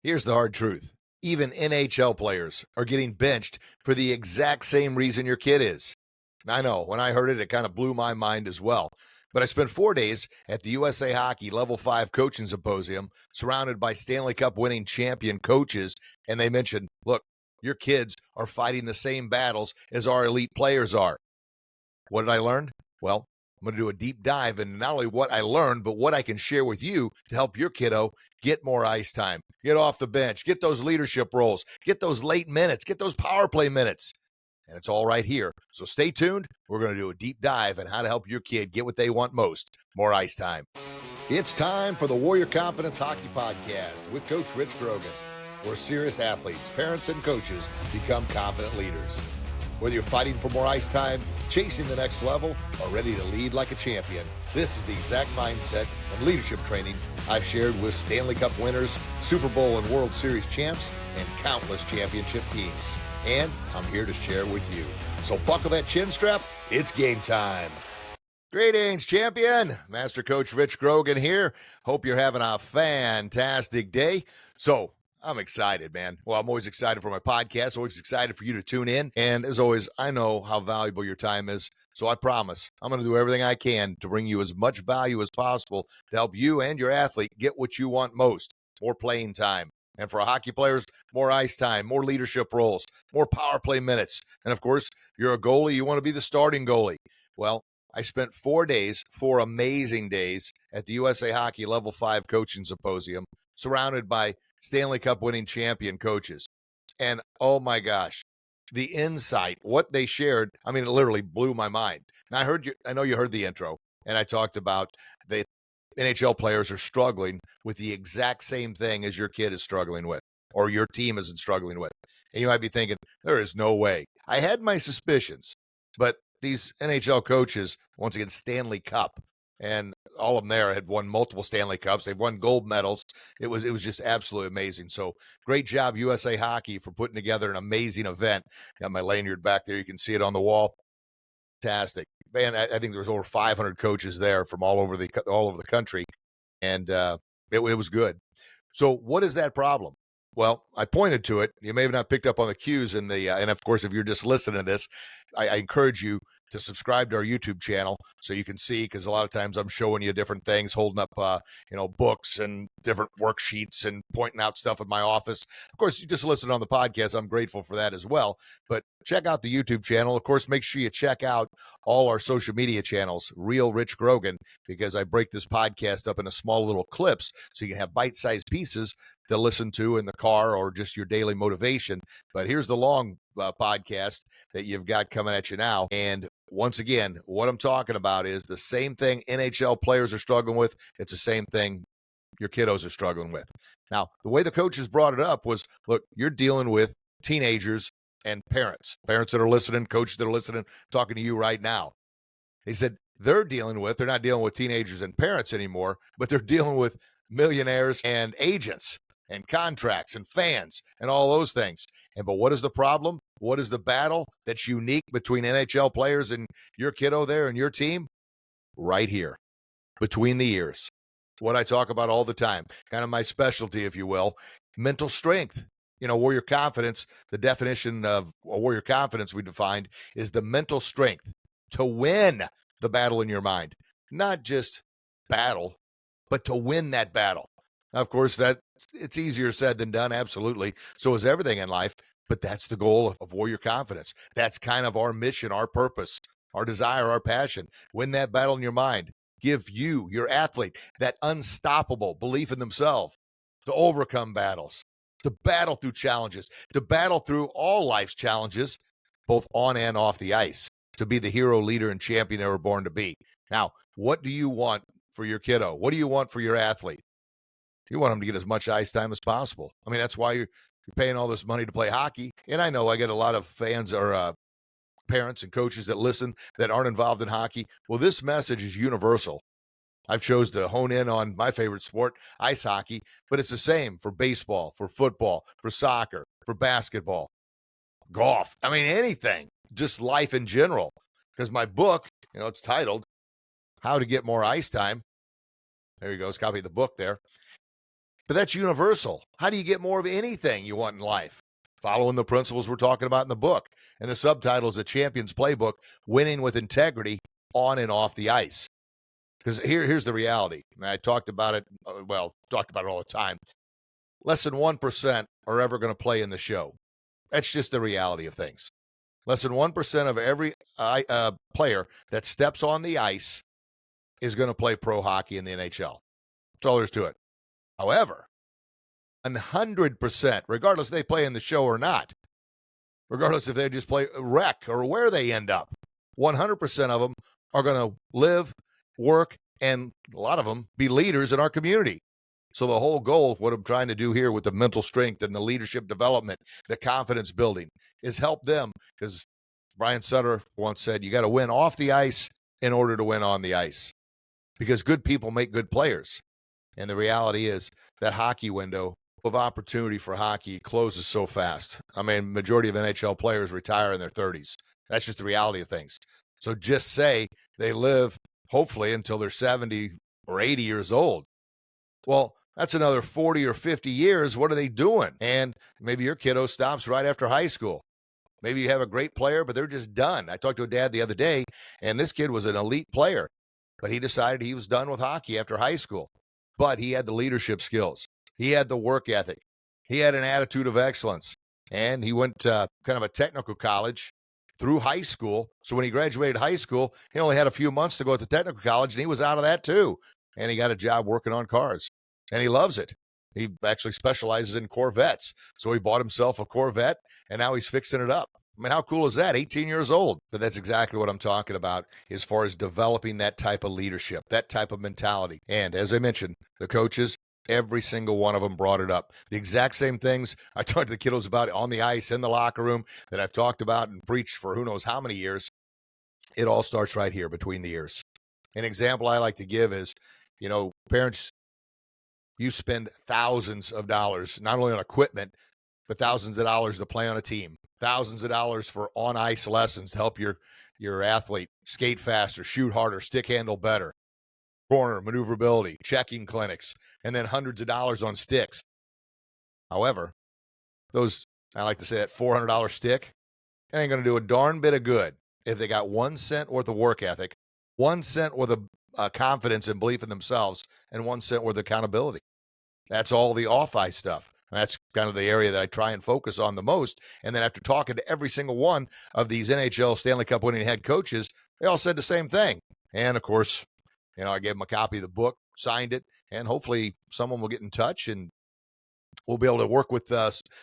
Here's the hard truth. Even NHL players are getting benched for the exact same reason your kid is. I know, when I heard it, it kind of blew my mind as well. But I spent 4 days at the USA Hockey Level 5 Coaching Symposium surrounded by Stanley Cup winning champion coaches, and they mentioned, look, your kids are fighting the same battles as our elite players are. What did I learn? Well, I'm going to do a deep dive into not only what I learned, but what I can share with you to help your kiddo get more ice time, get off the bench, get those leadership roles, get those late minutes, get those power play minutes. And it's all right here. So stay tuned. We're going to do a deep dive on how to help your kid get what they want most, more ice time. It's time for the Warrior Confidence Hockey Podcast with Coach Rich Grogan, where serious athletes, parents, and coaches become confident leaders. Whether you're fighting for more ice time, chasing the next level, or ready to lead like a champion, this is the exact mindset and leadership training I've shared with Stanley Cup winners, Super Bowl and World Series champs, and countless championship teams. And I'm here to share with you. So buckle that chin strap. It's game time. Greetings, champion. Master Coach Rich Grogan here. Hope you're having a fantastic day. So I'm excited, man. Well, I'm always excited for my podcast, always excited for you to tune in. And as always, I know how valuable your time is. So I promise I'm going to do everything I can to bring you as much value as possible to help you and your athlete get what you want most, more playing time. And for hockey players, more ice time, more leadership roles, more power play minutes. And of course, you're a goalie, you want to be the starting goalie. Well, I spent 4 days, 4 amazing days at the USA Hockey Level 5 Coaching Symposium, surrounded by Stanley Cup winning champion coaches. And oh my gosh, the insight, what they shared, I mean, it literally blew my mind. Now I know you heard the intro, and I talked about the NHL players are struggling with the exact same thing as your kid is struggling with, or your team isn't struggling with. And you might be thinking, there is no way. I had my suspicions, but these NHL coaches, once again, Stanley Cup, and all of them there had won multiple Stanley Cups. They've won gold medals. It was just absolutely amazing. So great job, USA Hockey, for putting together an amazing event. Got my lanyard back there. You can see it on the wall. Fantastic. Man, I think there was over 500 coaches there from all over the country, and it was good. So what is that problem? Well, I pointed to it. You may have not picked up on the cues in the, and of course, if you're just listening to this, I encourage you to subscribe to our YouTube channel so you can see, because a lot of times I'm showing you different things, holding up, books and different worksheets and pointing out stuff in my office. Of course, you just listen on the podcast. I'm grateful for that as well. But check out the YouTube channel. Of course, make sure you check out all our social media channels, Real Rich Grogan, because I break this podcast up into small little clips so you can have bite-sized pieces to listen to in the car or just your daily motivation. But here's the long podcast that you've got coming at you now. And once again, what I'm talking about is the same thing NHL players are struggling with. It's the same thing your kiddos are struggling with. Now, the way the coaches brought it up was, look, you're dealing with teenagers and parents that are listening, coaches that are listening, talking to you right now. They said they're not dealing with teenagers and parents anymore, but they're dealing with millionaires and agents and contracts and fans and all those things. But what is the problem? What is the battle that's unique between NHL players and your kiddo there and your team? Right here, between the ears. What I talk about all the time, kind of my specialty, if you will, mental strength. Warrior confidence, the definition of warrior confidence we defined is the mental strength to win the battle in your mind. Not just battle, but to win that battle. Now, of course, it's easier said than done, absolutely. So is everything in life, but that's the goal of warrior confidence. That's kind of our mission, our purpose, our desire, our passion. Win that battle in your mind. Give you, your athlete, that unstoppable belief in themselves to overcome battles, to battle through challenges, to battle through all life's challenges, both on and off the ice, to be the hero, leader, and champion they were born to be. Now, what do you want for your kiddo? What do you want for your athlete? You want them to get as much ice time as possible. I mean, that's why you're paying all this money to play hockey. And I know I get a lot of fans or parents and coaches that listen that aren't involved in hockey. Well, this message is universal. I've chose to hone in on my favorite sport, ice hockey, but it's the same for baseball, for football, for soccer, for basketball, golf. I mean, anything, just life in general. Because my book, it's titled How to Get More Ice Time. There you go. It's a copy of the book there. But that's universal. How do you get more of anything you want in life? Following the principles we're talking about in the book. And the subtitle is The Champion's Playbook, Winning with Integrity on and off the ice. Because here's the reality. And I talked about it, talked about it all the time. Less than 1% are ever going to play in the show. That's just the reality of things. Less than 1% of every player that steps on the ice is going to play pro hockey in the NHL. That's all there's to it. However, 100%, regardless if they play in the show or not, regardless if they just play rec or where they end up, 100% of them are going to live, work, and a lot of them be leaders in our community. So the whole goal, what I'm trying to do here with the mental strength and the leadership development, the confidence building, is help them, because Brian Sutter once said, you got to win off the ice in order to win on the ice, because good people make good players. And the reality is that hockey window of opportunity for hockey closes so fast. I mean, majority of NHL players retire in their 30s. That's just the reality of things. So just say they live, hopefully, until they're 70 or 80 years old. Well, that's another 40 or 50 years. What are they doing? And maybe your kiddo stops right after high school. Maybe you have a great player, but they're just done. I talked to a dad the other day, and this kid was an elite player, but he decided he was done with hockey after high school. But he had the leadership skills. He had the work ethic. He had an attitude of excellence. And he went to kind of a technical college through high school. So when he graduated high school, he only had a few months to go at the technical college, and he was out of that too. And he got a job working on cars. And he loves it. He actually specializes in Corvettes. So he bought himself a Corvette, and now he's fixing it up. I mean, how cool is that? 18 years old. But that's exactly what I'm talking about as far as developing that type of leadership, that type of mentality. And as I mentioned, the coaches, every single one of them brought it up. The exact same things I talked to the kiddos about on the ice, in the locker room, that I've talked about and preached for who knows how many years. It all starts right here between the ears. An example I like to give is, parents, you spend thousands of dollars, not only on equipment, but thousands of dollars to play on a team, thousands of dollars for on-ice lessons to help your athlete skate faster, shoot harder, stick handle better, corner maneuverability, checking clinics, and then hundreds of dollars on sticks. However, those, I like to say, that $400 stick, it ain't going to do a darn bit of good if they got 1 cent worth of work ethic, 1 cent worth of confidence and belief in themselves, and 1 cent worth of accountability. That's all the off-ice stuff. That's kind of the area that I try and focus on the most. And then after talking to every single one of these NHL Stanley Cup winning head coaches, they all said the same thing. And of course, I gave them a copy of the book, signed it, and hopefully someone will get in touch and we'll be able to work with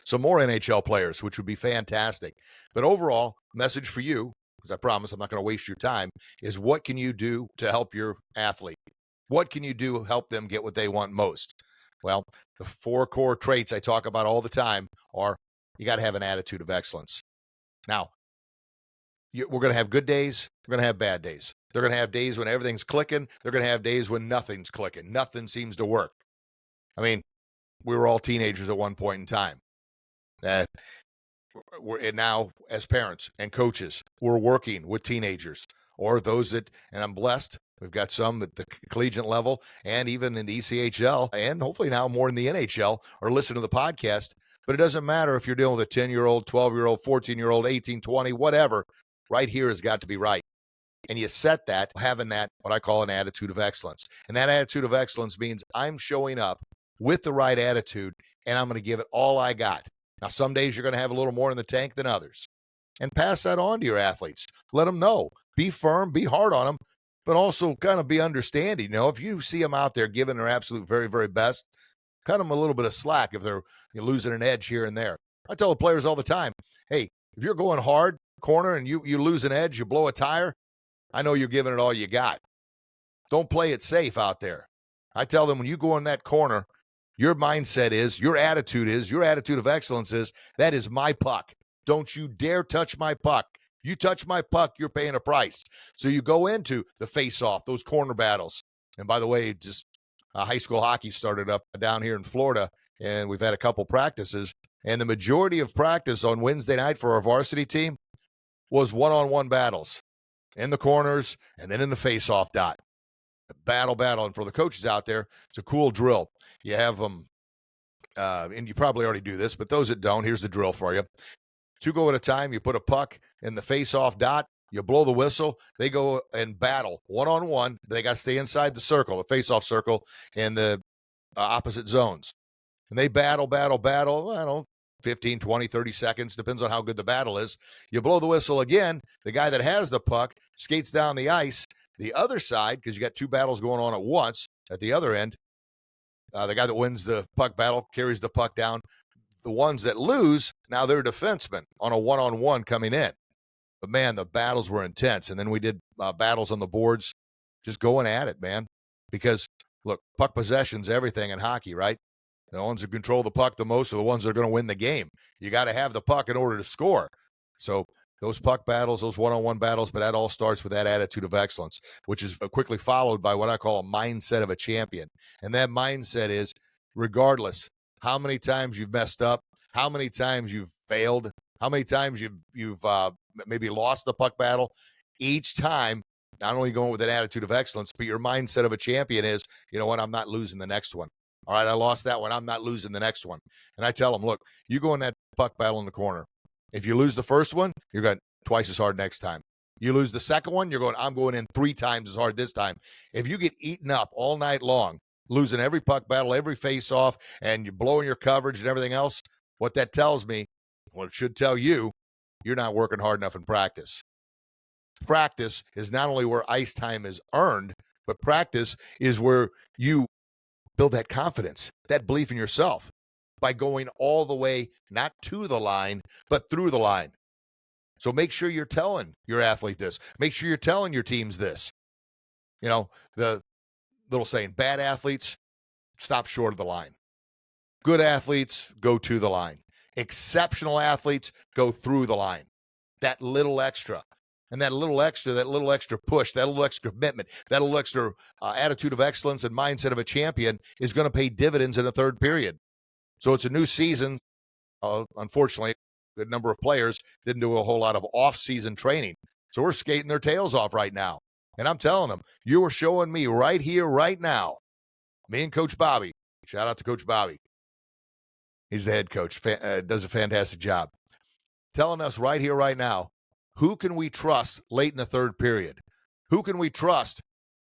some more NHL players, which would be fantastic. But overall, message for you, because I promise I'm not going to waste your time, is what can you do to help your athlete? What can you do to help them get what they want most? Well, the 4 core traits I talk about all the time are, you got to have an attitude of excellence. Now, we're going to have good days. We're going to have bad days. They're going to have days when everything's clicking. They're going to have days when nothing's clicking. Nothing seems to work. I mean, we were all teenagers at one point in time. And now, as parents and coaches, we're working with teenagers or those that, and I'm blessed, we've got some at the collegiate level and even in the ECHL and hopefully now more in the NHL are listening to the podcast. But it doesn't matter if you're dealing with a 10-year-old, 12-year-old, 14-year-old, 18, 20, whatever. Right here has got to be right. And you set that, having that, what I call an attitude of excellence. And that attitude of excellence means I'm showing up with the right attitude and I'm going to give it all I got. Now, some days you're going to have a little more in the tank than others. And pass that on to your athletes. Let them know. Be firm, be hard on them, but also kind of be understanding. If you see them out there giving their absolute very, very best, cut them a little bit of slack if they're losing an edge here and there. I tell the players all the time, hey, if you're going hard, corner, and you lose an edge, you blow a tire, I know you're giving it all you got. Don't play it safe out there. I tell them when you go in that corner, your mindset is, your attitude of excellence is, that is my puck. Don't you dare touch my puck. You touch my puck, you're paying a price. So you go into the face-off, those corner battles. And by the way, just high school hockey started up down here in Florida, and we've had a couple practices. And the majority of practice on Wednesday night for our varsity team was one-on-one battles in the corners and then in the face-off dot. Battle. And for the coaches out there, it's a cool drill. You have them and you probably already do this, but those that don't, here's the drill for you. 2 go at a time. You put a puck in the face-off dot. You blow the whistle. They go and battle one-on-one. They got to stay inside the circle, the face-off circle, in the opposite zones. And they battle. I don't know, 15, 20, 30 seconds. Depends on how good the battle is. You blow the whistle again. The guy that has the puck skates down the ice. The other side, because you got 2 battles going on at once at the other end, the guy that wins the puck battle carries the puck down. The ones that lose, now they're defensemen on a one-on-one coming in. But, man, the battles were intense. And then we did battles on the boards, just going at it, man. Because, look, puck possession's everything in hockey, right? The ones who control the puck the most are the ones that are going to win the game. You got to have the puck in order to score. So those puck battles, those one-on-one battles, but that all starts with that attitude of excellence, which is quickly followed by what I call a mindset of a champion. And that mindset is, regardless how many times you've messed up, how many times you've failed, how many times you've maybe lost the puck battle, each time, not only going with an attitude of excellence, but your mindset of a champion is, you know what, I'm not losing the next one. All right, I lost that one. I'm not losing the next one. And I tell them, look, you go in that puck battle in the corner. If you lose the first one, you're going twice as hard next time. You lose the second one, you're going, I'm going in 3 times as hard this time. If you get eaten up all night long, losing every puck battle, every face-off, and you're blowing your coverage and everything else, what that tells me, what it should tell you, you're not working hard enough in practice. Practice is not only where ice time is earned, but practice is where you build that confidence, that belief in yourself by going all the way, not to the line, but through the line. So make sure you're telling your athlete this. Make sure you're telling your teams this. You know, the little saying, bad athletes stop short of the line. Good athletes go to the line. Exceptional athletes go through the line. That little extra. And that little extra push, that little extra commitment, that little extra attitude of excellence and mindset of a champion is going to pay dividends in a third period. So it's a new season. Unfortunately, a good number of players didn't do a whole lot of off-season training. So we're skating their tails off right now. And I'm telling them, you are showing me right here, right now, me and Coach Bobby, shout out to Coach Bobby. He's the head coach, does a fantastic job. Telling us right here, right now, who can we trust late in the third period? Who can we trust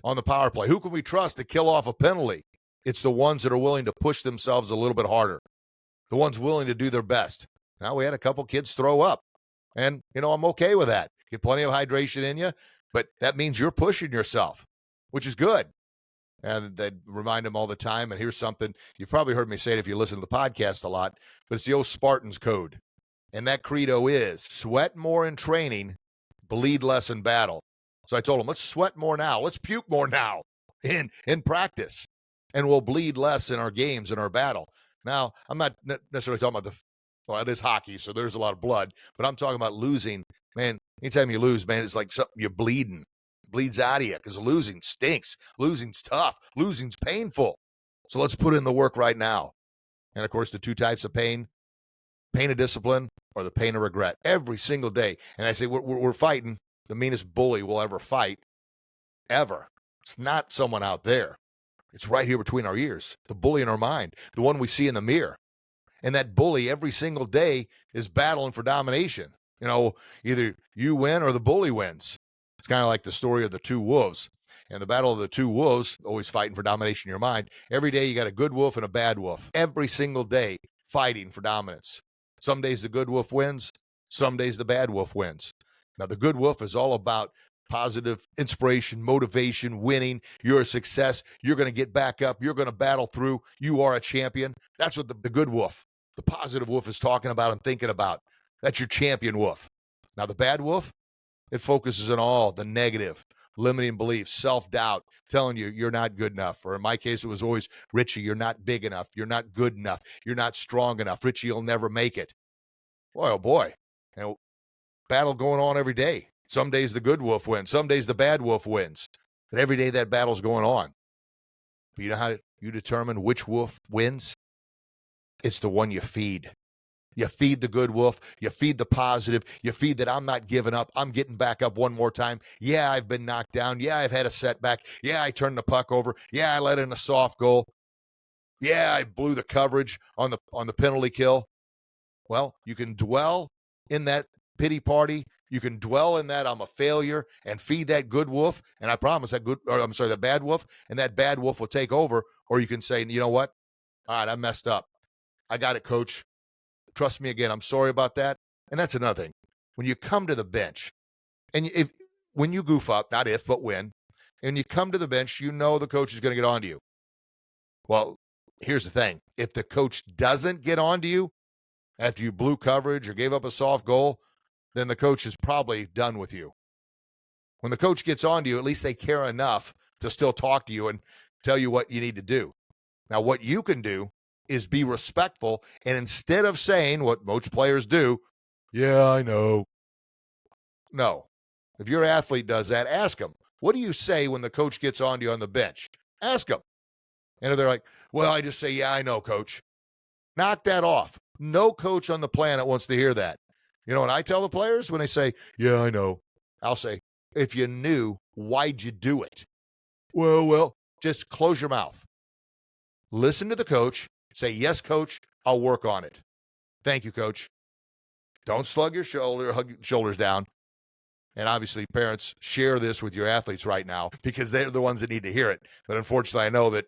on the power play? Who can we trust to kill off a penalty? It's the ones that are willing to push themselves a little bit harder, the ones willing to do their best. Now, we had a couple kids throw up, and, you know, I'm okay with that. Get plenty of hydration in you, but that means you're pushing yourself, which is good. And they remind them all the time, and here's something, you've probably heard me say it if you listen to the podcast a lot, but it's the old Spartans code. And that credo is sweat more in training, bleed less in battle. So I told them, let's sweat more now. Let's puke more now in practice. And we'll bleed less in our games, in our battle. Now, I'm not necessarily talking about well, it is hockey, so there's a lot of blood. But I'm talking about losing. Man, anytime you lose, man, it's like something you're bleeding. It bleeds out of you because losing stinks. Losing's tough. Losing's painful. So let's put in the work right now. And, of course, the 2 types of pain of discipline or the pain of regret, every single day. And I say we're fighting the meanest bully we'll ever fight, ever. It's not someone out there. It's right here between our ears, the bully in our mind, the one we see in the mirror. And that bully every single day is battling for domination. You know, either you win or the bully wins. It's kind of like the story of the 2 wolves. And the battle of the 2 wolves, always fighting for domination in your mind. Every day you got a good wolf and a bad wolf. Every single day fighting for dominance. Some days the good wolf wins. Some days the bad wolf wins. Now, the good wolf is all about positive inspiration, motivation, winning. You're a success. You're going to get back up. You're going to battle through. You are a champion. That's what the good wolf, the positive wolf, is talking about and thinking about. That's your champion wolf. Now, the bad wolf, it focuses on all the negative, limiting beliefs, self-doubt, telling you you're not good enough. Or in my case, it was always, Richie, you're not big enough. You're not good enough. You're not strong enough. Richie, you'll never make it. Boy, oh boy. You know, battle going on every day. Some days the good wolf wins. Some days the bad wolf wins. But every day that battle's going on. But you know how you determine which wolf wins? It's the one you feed. You feed the good wolf. You feed the positive. You feed that I'm not giving up. I'm getting back up one more time. Yeah, I've been knocked down. Yeah, I've had a setback. Yeah, I turned the puck over. Yeah, I let in a soft goal. Yeah, I blew the coverage on the penalty kill. Well, you can dwell in that pity party. You can dwell in that I'm a failure and feed that good wolf. And I promise that bad wolf, and that bad wolf will take over. Or you can say, you know what? All right, I messed up. I got it, coach. Trust me again. I'm sorry about that. And that's another thing. When you come to the bench, and when you goof up, not if, but when, and you come to the bench, you know the coach is going to get on to you. Well, here's the thing. If the coach doesn't get on to you after you blew coverage or gave up a soft goal, then the coach is probably done with you. When the coach gets on to you, at least they care enough to still talk to you and tell you what you need to do. Now, what you can do is be respectful, and instead of saying what most players do, yeah, I know. No. If your athlete does that, ask them, what do you say when the coach gets on to you on the bench? Ask them. And if they're like, well, I just say, yeah, I know, coach. Knock that off. No coach on the planet wants to hear that. You know what I tell the players when they say, yeah, I know? I'll say, if you knew, why'd you do it? Well, just close your mouth. Listen to the coach. Say, yes, coach, I'll work on it. Thank you, coach. Don't slug your hug your shoulders down. And obviously, parents, share this with your athletes right now because they're the ones that need to hear it. But unfortunately, I know that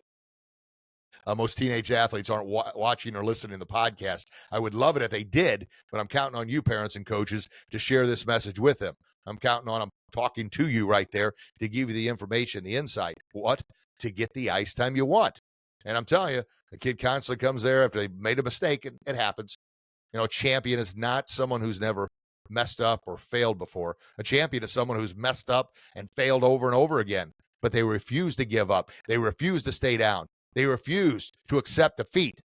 most teenage athletes aren't watching or listening to the podcast. I would love it if they did, but I'm counting on you, parents and coaches, to share this message with them. I'm counting on them talking to you right there to give you the information, the insight. What? To get the ice time you want. And I'm telling you, the kid constantly comes there after they made a mistake, and it happens. You know, a champion is not someone who's never messed up or failed before. A champion is someone who's messed up and failed over and over again, but they refuse to give up. They refuse to stay down. They refuse to accept defeat.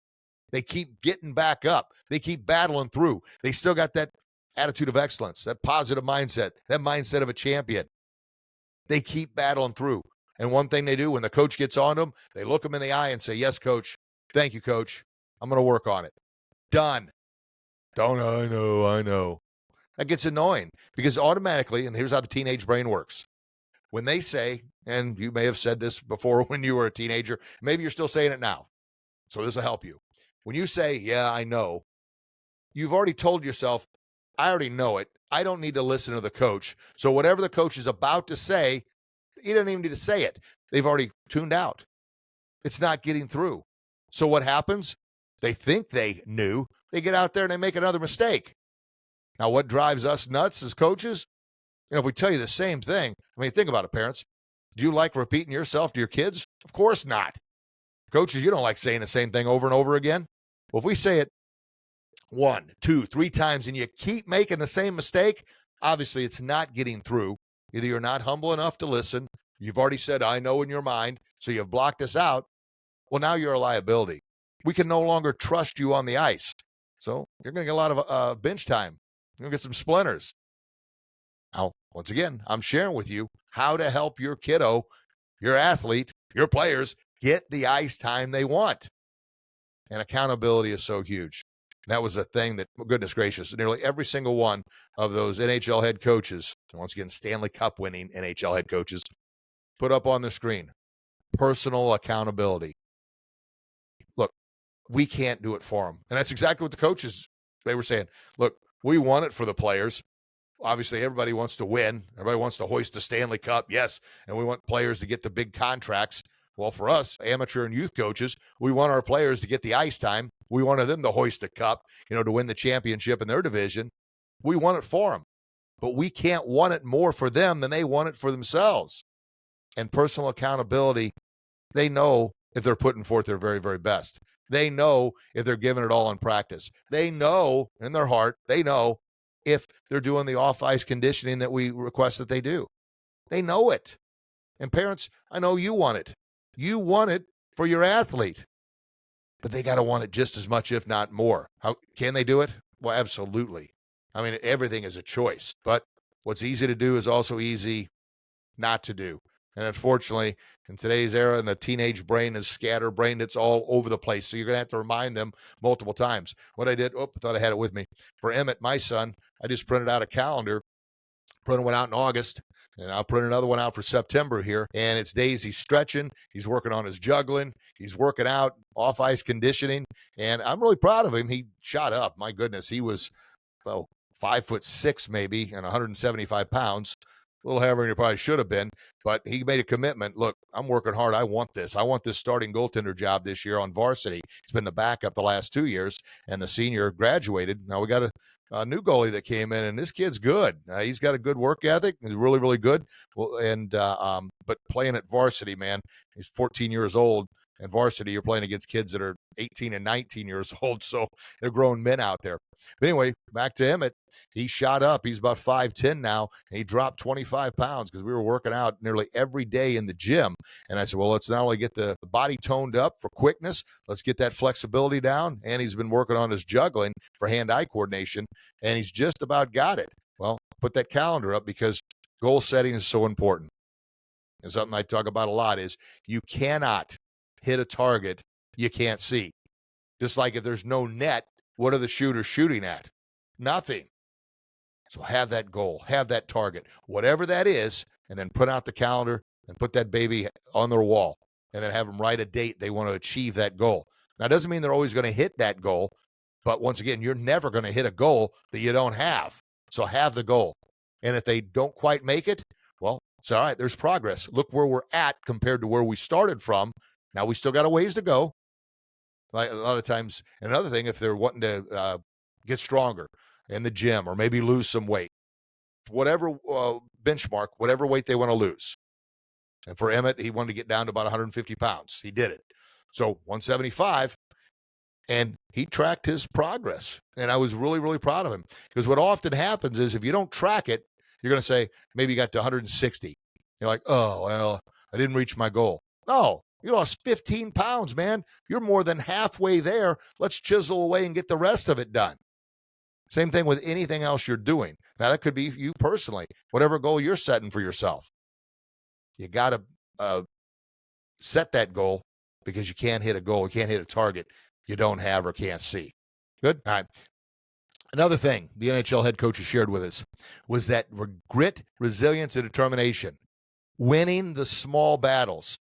They keep getting back up. They keep battling through. They still got that attitude of excellence, that positive mindset, that mindset of a champion. They keep battling through. And one thing they do when the coach gets on them, they look them in the eye and say, yes, coach. Thank you, coach. I'm going to work on it. Done. Don't I know. That gets annoying because automatically, and here's how the teenage brain works. When they say, and you may have said this before when you were a teenager, maybe you're still saying it now, so this will help you. When you say, yeah, I know, you've already told yourself, I already know it. I don't need to listen to the coach. So whatever the coach is about to say, he doesn't even need to say it. They've already tuned out. It's not getting through. So what happens? They think they knew. They get out there and they make another mistake. Now, what drives us nuts as coaches? You know, if we tell you the same thing, I mean, think about it, parents. Do you like repeating yourself to your kids? Of course not. Coaches, you don't like saying the same thing over and over again. Well, if we say it 1, 2, 3 times and you keep making the same mistake, obviously it's not getting through. Either you're not humble enough to listen, you've already said, I know in your mind, so you've blocked us out. Well, now you're a liability. We can no longer trust you on the ice. So you're going to get a lot of bench time. You're going to get some splinters. Now, once again, I'm sharing with you how to help your kiddo, your athlete, your players get the ice time they want. And accountability is so huge. And that was a thing that, goodness gracious, nearly every single one of those NHL head coaches, once again, Stanley Cup winning NHL head coaches, put up on the screen. Personal accountability. Look, we can't do it for them. And that's exactly what the coaches, they were saying. Look, we want it for the players. Obviously, everybody wants to win. Everybody wants to hoist the Stanley Cup, yes, and we want players to get the big contracts. Well, for us, amateur and youth coaches, we want our players to get the ice time. We wanted them to hoist a cup, to win the championship in their division. We want it for them, but we can't want it more for them than they want it for themselves. And personal accountability, they know if they're putting forth their very, very best. They know if they're giving it all in practice. They know in their heart, they know if they're doing the off-ice conditioning that we request that they do. They know it. And parents, I know you want it. You want it for your athlete. But they got to want it just as much, if not more. How can they do it? Well, absolutely. I mean, everything is a choice. But what's easy to do is also easy not to do. And unfortunately, in today's era, and the teenage brain is scatterbrained, it's all over the place. So you're going to have to remind them multiple times. What I did, I thought I had it with me. For Emmett, my son, I just printed out a calendar Printed one out in August, and I'll print another one out for September here. And it's days he's stretching, he's working on his juggling, he's working out, off ice conditioning, and I'm really proud of him. He shot up. My goodness, he was 5'6" maybe and 175 pounds. A little heavier than he probably should have been, but he made a commitment. Look, I'm working hard. I want this. I want this starting goaltender job this year on varsity. It's been the backup the last 2 years, and the senior graduated. Now we got a new goalie that came in, and this kid's good. He's got a good work ethic. He's really, really good. Well, and but playing at varsity, man, he's 14 years old. And varsity, you're playing against kids that are 18 and 19 years old, so they're grown men out there. But anyway, back to Emmett. He shot up. He's about 5'10" now, and he dropped 25 pounds because we were working out nearly every day in the gym. And I said, well, let's not only get the body toned up for quickness, let's get that flexibility down. And he's been working on his juggling for hand-eye coordination, and he's just about got it. Well, put that calendar up because goal setting is so important. And something I talk about a lot is you cannot hit a target you can't see. Just like if there's no net, what are the shooters shooting at? Nothing. So have that goal, have that target, whatever that is, and then put out the calendar and put that baby on their wall, and then have them write a date they want to achieve that goal. Now, it doesn't mean they're always going to hit that goal, but once again, you're never going to hit a goal that you don't have. So have the goal. And if they don't quite make it, well, it's all right. There's progress. Look where we're at compared to where we started from. Now, we still got a ways to go. Like a lot of times, another thing, if they're wanting to get stronger in the gym or maybe lose some weight, whatever benchmark, whatever weight they want to lose. And for Emmett, he wanted to get down to about 150 pounds. He did it. So 175, and he tracked his progress. And I was really, really proud of him. Because what often happens is if you don't track it, you're going to say, maybe you got to 160. You're like, oh, well, I didn't reach my goal. No, you lost 15 pounds, man. You're more than halfway there. Let's chisel away and get the rest of it done. Same thing with anything else you're doing. Now, that could be you personally, whatever goal you're setting for yourself. You got to set that goal because you can't hit a goal. You can't hit a target you don't have or can't see. Good? All right. Another thing the NHL head coaches shared with us was that grit, resilience, and determination, winning the small battles.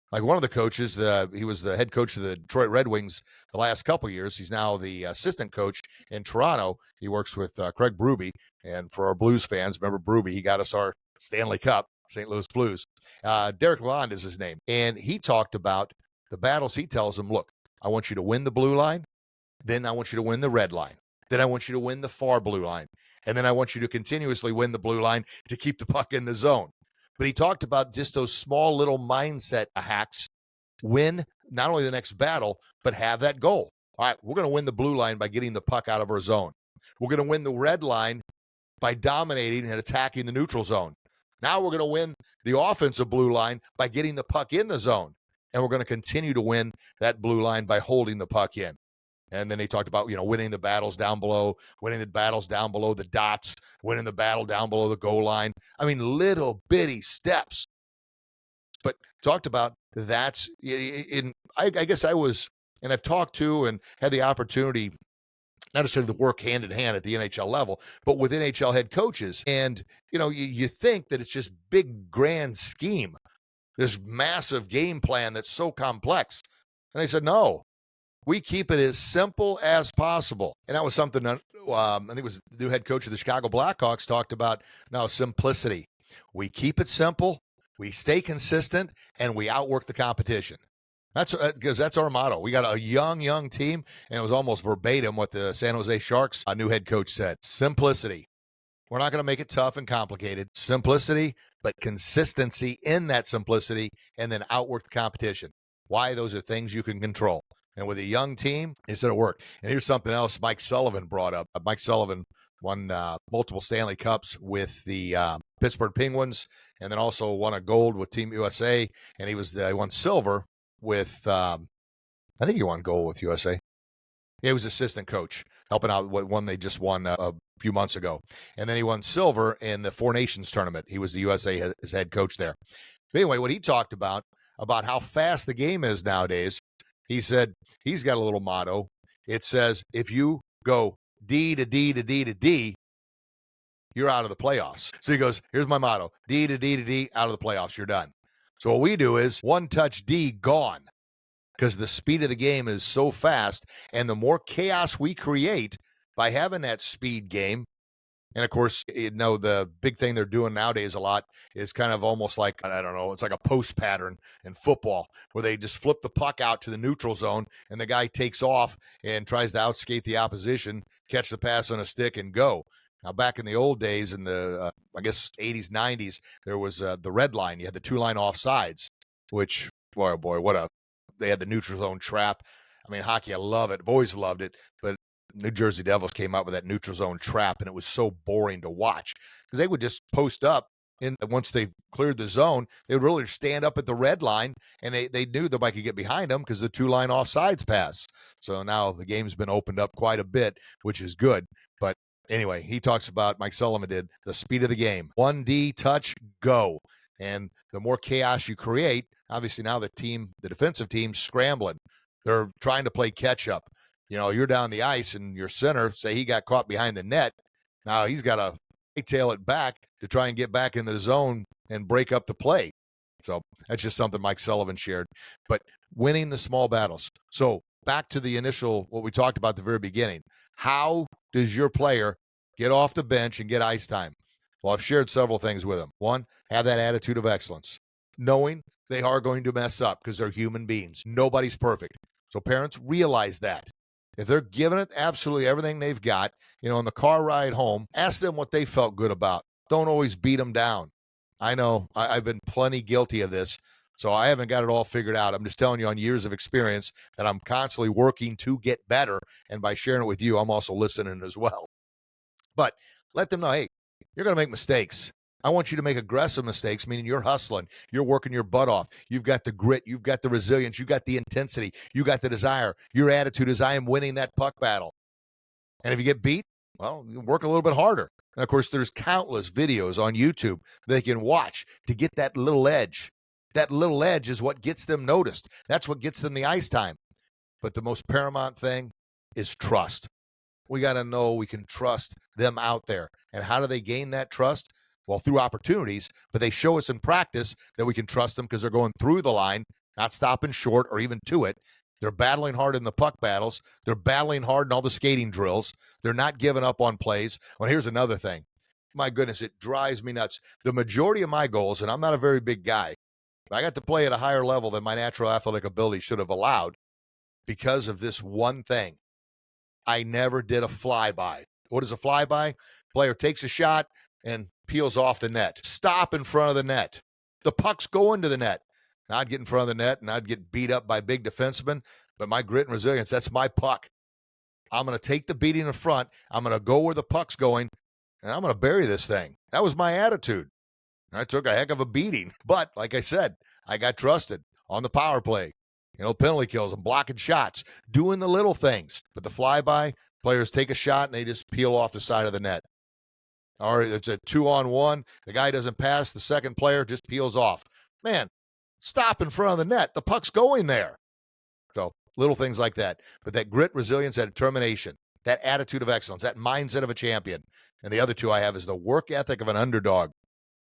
Like one of the coaches, he was the head coach of the Detroit Red Wings the last couple of years. He's now the assistant coach in Toronto. He works with Craig Berube. And for our Blues fans, remember Berube, he got us our Stanley Cup, St. Louis Blues. Derek Lalonde is his name. And he talked about the battles. He tells them, look, I want you to win the blue line. Then I want you to win the red line. Then I want you to win the far blue line. And then I want you to continuously win the blue line to keep the puck in the zone. But he talked about just those small little mindset hacks. Win not only the next battle, but have that goal. All right, we're going to win the blue line by getting the puck out of our zone. We're going to win the red line by dominating and attacking the neutral zone. Now we're going to win the offensive blue line by getting the puck in the zone. And we're going to continue to win that blue line by holding the puck in. And then he talked about, winning the battles down below, winning the battles down below the dots, winning the battle down below the goal line. I mean, little bitty steps. But talked about that's I guess I was, and I've talked to and had the opportunity not necessarily to work hand in hand at the NHL level, but with NHL head coaches. And, you think that it's just big, grand scheme, this massive game plan that's so complex. And I said, no. We keep it as simple as possible. And that was something that I think it was the new head coach of the Chicago Blackhawks talked about. Now, simplicity. We keep it simple, we stay consistent, and we outwork the competition. That's because that's our motto. We got a young team, and it was almost verbatim what the San Jose Sharks new head coach said. Simplicity. We're not going to make it tough and complicated. Simplicity, but consistency in that simplicity, and then outwork the competition. Why? Those are things you can control. And with a young team, it's going to work. And here's something else Mike Sullivan brought up. Mike Sullivan won multiple Stanley Cups with the Pittsburgh Penguins, and then also won a gold with Team USA. And he won silver with, I think he won gold with USA. He was assistant coach, helping out with one they just won a few months ago. And then he won silver in the Four Nations tournament. He was the USA his head coach there. But anyway, what he talked about how fast the game is nowadays, he said he's got a little motto. It says, if you go D to D to D to D, you're out of the playoffs. So he goes, here's my motto, D to D to D, out of the playoffs, you're done. So what we do is one touch D, gone, because the speed of the game is so fast, and the more chaos we create by having that speed game. And of course, the big thing they're doing nowadays a lot is kind of almost like, I don't know, it's like a post pattern in football where they just flip the puck out to the neutral zone and the guy takes off and tries to outskate the opposition, catch the pass on a stick and go. Now, back in the old days, in the, I guess, 80s, 90s, there was the red line. You had the two-line offsides, which, boy, oh boy, they had the neutral zone trap. I mean, hockey, I love it. I've always loved it. But New Jersey Devils came out with that neutral zone trap, and it was so boring to watch because they would just post up. And once they cleared the zone, they would really stand up at the red line, and they knew nobody could get behind them because the two-line offsides pass. So now the game's been opened up quite a bit, which is good. But anyway, he talks about, Mike Sullivan did, the speed of the game. 1D, touch, go. And the more chaos you create, obviously now the defensive team's scrambling. They're trying to play catch-up. You're down the ice and your center, say he got caught behind the net. Now he's got to tail it back to try and get back into the zone and break up the play. So that's just something Mike Sullivan shared. But winning the small battles. So back to the initial, what we talked about at the very beginning. How does your player get off the bench and get ice time? Well, I've shared several things with him. One, have that attitude of excellence, knowing they are going to mess up because they're human beings. Nobody's perfect. So parents, realize that. If they're giving it absolutely everything they've got, on the car ride home, ask them what they felt good about. Don't always beat them down. I know I've been plenty guilty of this, so I haven't got it all figured out. I'm just telling you on years of experience that I'm constantly working to get better, and by sharing it with you, I'm also listening as well. But let them know, hey, you're going to make mistakes. I want you to make aggressive mistakes, meaning you're hustling, you're working your butt off. You've got the grit, you've got the resilience, you've got the intensity, you got the desire. Your attitude is, I am winning that puck battle. And if you get beat, well, you work a little bit harder. And of course, there's countless videos on YouTube they can watch to get that little edge. That little edge is what gets them noticed. That's what gets them the ice time. But the most paramount thing is trust. We got to know we can trust them out there. And how do they gain that trust? Well, through opportunities, but they show us in practice that we can trust them because they're going through the line, not stopping short or even to it. They're battling hard in the puck battles. They're battling hard in all the skating drills. They're not giving up on plays. Well, here's another thing. My goodness, it drives me nuts. The majority of my goals, and I'm not a very big guy, but I got to play at a higher level than my natural athletic ability should have allowed because of this one thing. I never did a flyby. What is a flyby? Player takes a shot and peels off the net. Stop in front of the net. The puck's going to the net. Now I'd get in front of the net and I'd get beat up by big defensemen, but my grit and resilience, that's my puck. I'm going to take the beating in front. I'm going to go where the puck's going, and I'm going to bury this thing. That was my attitude. I took a heck of a beating, but like I said, I got trusted on the power play. Penalty kills and blocking shots, doing the little things. But the flyby, players take a shot and they just peel off the side of the net. Or it's a 2-on-1. The guy doesn't pass. The second player just peels off. Man, stop in front of the net. The puck's going there. So little things like that. But that grit, resilience, that determination, that attitude of excellence, that mindset of a champion. And the other two I have is the work ethic of an underdog.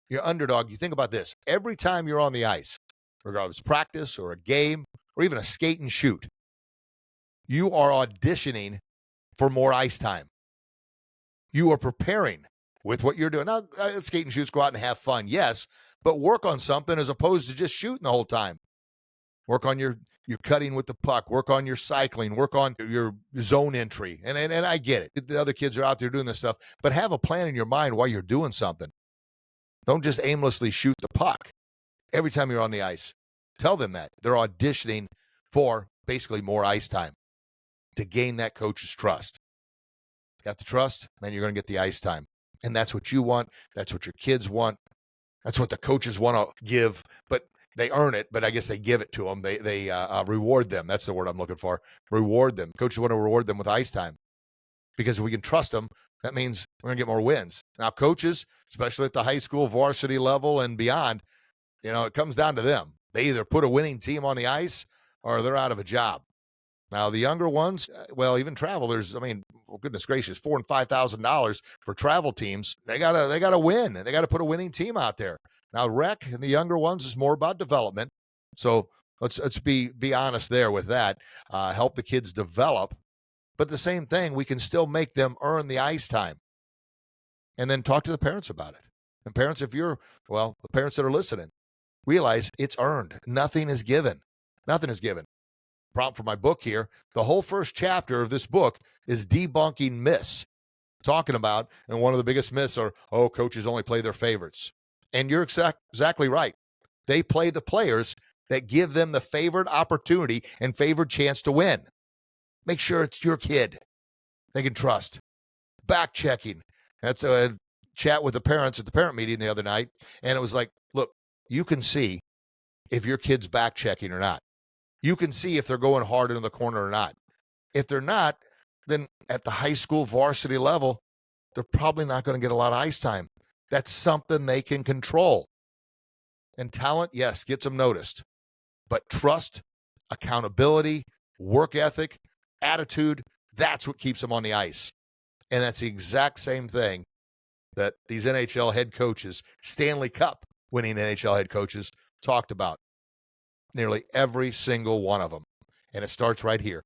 Your underdog, you think about this. Every time you're on the ice, regardless of practice or a game or even a skate and shoot, you are auditioning for more ice time. You are preparing with what you're doing. Now, skate and shoots, go out and have fun, yes, but work on something as opposed to just shooting the whole time. Work on your cutting with the puck, work on your cycling, work on your zone entry. And I get it. The other kids are out there doing this stuff, but have a plan in your mind while you're doing something. Don't just aimlessly shoot the puck every time you're on the ice. Tell them that. They're auditioning for basically more ice time to gain that coach's trust. Got the trust, then you're going to get the ice time. And that's what you want. That's what your kids want. That's what the coaches want to give, but they earn it, but I guess they give it to them. They reward them. That's the word I'm looking for. Reward them. Coaches want to reward them with ice time because if we can trust them, that means we're going to get more wins. Now, coaches, especially at the high school varsity level and beyond, it comes down to them. They either put a winning team on the ice or they're out of a job. Now, the younger ones, well, even travel, there's, I mean, well, goodness gracious, $4,000 and $5,000 for travel teams. They gotta win. They got to put a winning team out there. Now, rec and the younger ones is more about development. So let's be honest there with that. Help the kids develop, but the same thing, we can still make them earn the ice time, and then talk to the parents about it. And parents, if you're well, the parents that are listening, realize it's earned. Nothing is given. Nothing is given. Prompt for my book here. The whole first chapter of this book is debunking myths, talking about, and one of the biggest myths are, oh, coaches only play their favorites. And you're exactly right. They play the players that give them the favored opportunity and favored chance to win. Make sure it's your kid they can trust. Back checking. That's a chat with the parents at the parent meeting the other night. And it was like, look, you can see if your kid's back checking or not. You can see if they're going hard into the corner or not. If they're not, then at the high school varsity level, they're probably not going to get a lot of ice time. That's something they can control. And talent, yes, gets them noticed. But trust, accountability, work ethic, attitude, that's what keeps them on the ice. And that's the exact same thing that these NHL head coaches, Stanley Cup winning NHL head coaches, talked about. Nearly every single one of them. And it starts right here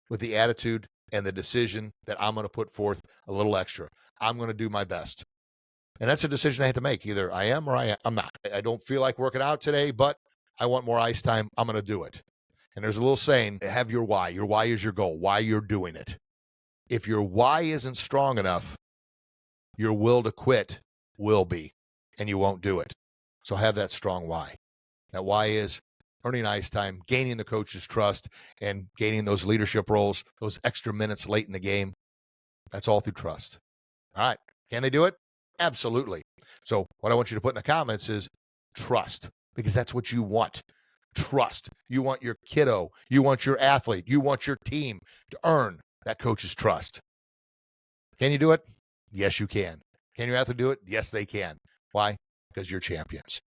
with the attitude and the decision that I'm going to put forth a little extra. I'm going to do my best. And that's a decision I had to make. Either I am or I'm not. I don't feel like working out today, but I want more ice time. I'm going to do it. And there's a little saying, have your why. Your why is your goal, why you're doing it. If your why isn't strong enough, your will to quit will be, and you won't do it. So have that strong why. That why is earning ice time, gaining the coach's trust, and gaining those leadership roles, those extra minutes late in the game. That's all through trust. All right. Can they do it? Absolutely. So what I want you to put in the comments is trust, because that's what you want. Trust. You want your kiddo, you want your athlete, you want your team to earn that coach's trust. Can you do it? Yes, you can. Can your athlete do it? Yes, they can. Why? Because you're champions.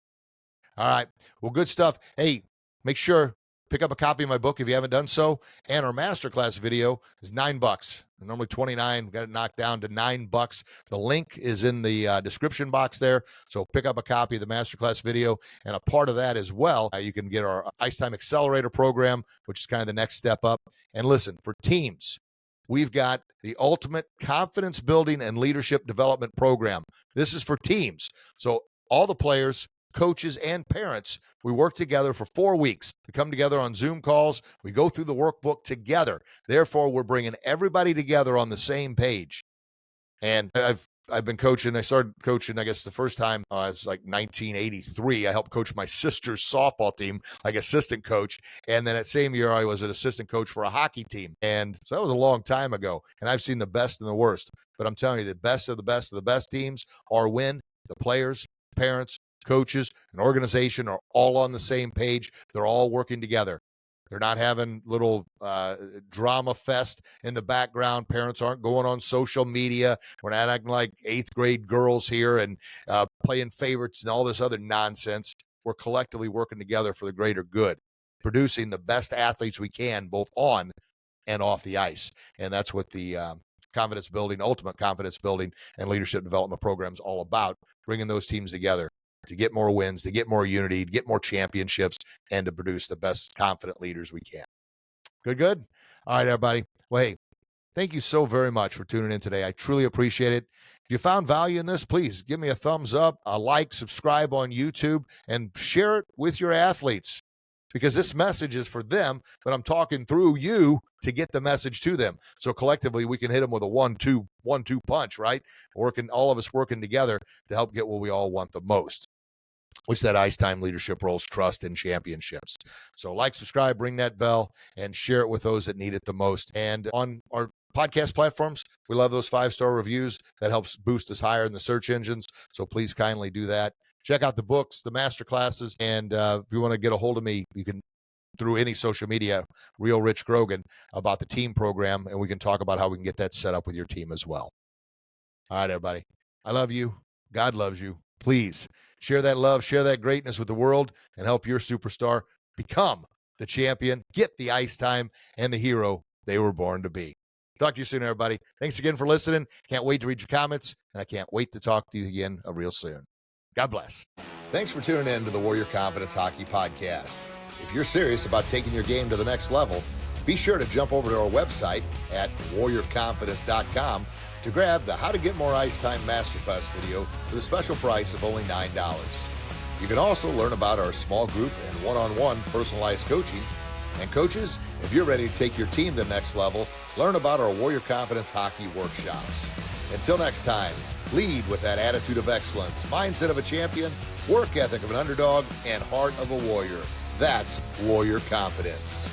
All right. Well, good stuff. Hey, make sure pick up a copy of my book if you haven't done so. And our masterclass video is $9. Normally $29. We got it knocked down to $9. The link is in the description box there. So pick up a copy of the masterclass video. And a part of that as well, you can get our Ice Time Accelerator program, which is kind of the next step up. And listen, for teams, we've got the ultimate confidence building and leadership development program. This is for teams. So all the players, coaches, and parents, we work together for 4 weeks. We come together on Zoom calls. We go through the workbook together. Therefore, we're bringing everybody together on the same page. And I've been coaching. I started coaching, I guess, the first time it was like 1983. I helped coach my sister's softball team, like assistant coach. And then that same year, I was an assistant coach for a hockey team. And so that was a long time ago. And I've seen the best and the worst. But I'm telling you, the best of the best of the best teams are when the players, parents, coaches, and organization are all on the same page. They're all working together. They're not having little drama fest in the background. Parents aren't going on social media. We're not acting like 8th grade girls here and playing favorites and all this other nonsense. We're collectively working together for the greater good, producing the best athletes we can, both on and off the ice. And that's what the confidence building, ultimate confidence building, and leadership development program is all about, bringing those teams together to get more wins, to get more unity, to get more championships, and to produce the best confident leaders we can. Good? All right, everybody. Well, hey, thank you so very much for tuning in today. I truly appreciate it. If you found value in this, please give me a thumbs up, a like, subscribe on YouTube, and share it with your athletes, because this message is for them, but I'm talking through you to get the message to them. So collectively, we can hit them with a 1-2 punch, right? All of us working together to help get what we all want the most, which is that ice time, leadership roles, trust, and championships. So like, subscribe, ring that bell, and share it with those that need it the most. And on our podcast platforms, we love those 5-star reviews. That helps boost us higher in the search engines. So please kindly do that. Check out the books, the master classes, and if you want to get a hold of me, you can through any social media, Real Rich Grogan, about the team program, and we can talk about how we can get that set up with your team as well. All right, everybody. I love you. God loves you. Please share that love, share that greatness with the world, and help your superstar become the champion, get the ice time, and the hero they were born to be. Talk to you soon, everybody. Thanks again for listening. Can't wait to read your comments, and I can't wait to talk to you again real soon. God bless. Thanks for tuning in to the Warrior Confidence Hockey Podcast. If you're serious about taking your game to the next level, be sure to jump over to our website at warriorconfidence.com to grab the How to Get More Ice Time Masterclass video for the special price of only $9. You can also learn about our small group and one-on-one personalized coaching. And coaches, if you're ready to take your team to the next level, learn about our Warrior Confidence Hockey workshops. Until next time, lead with that attitude of excellence, mindset of a champion, work ethic of an underdog, and heart of a warrior. That's Warrior Confidence.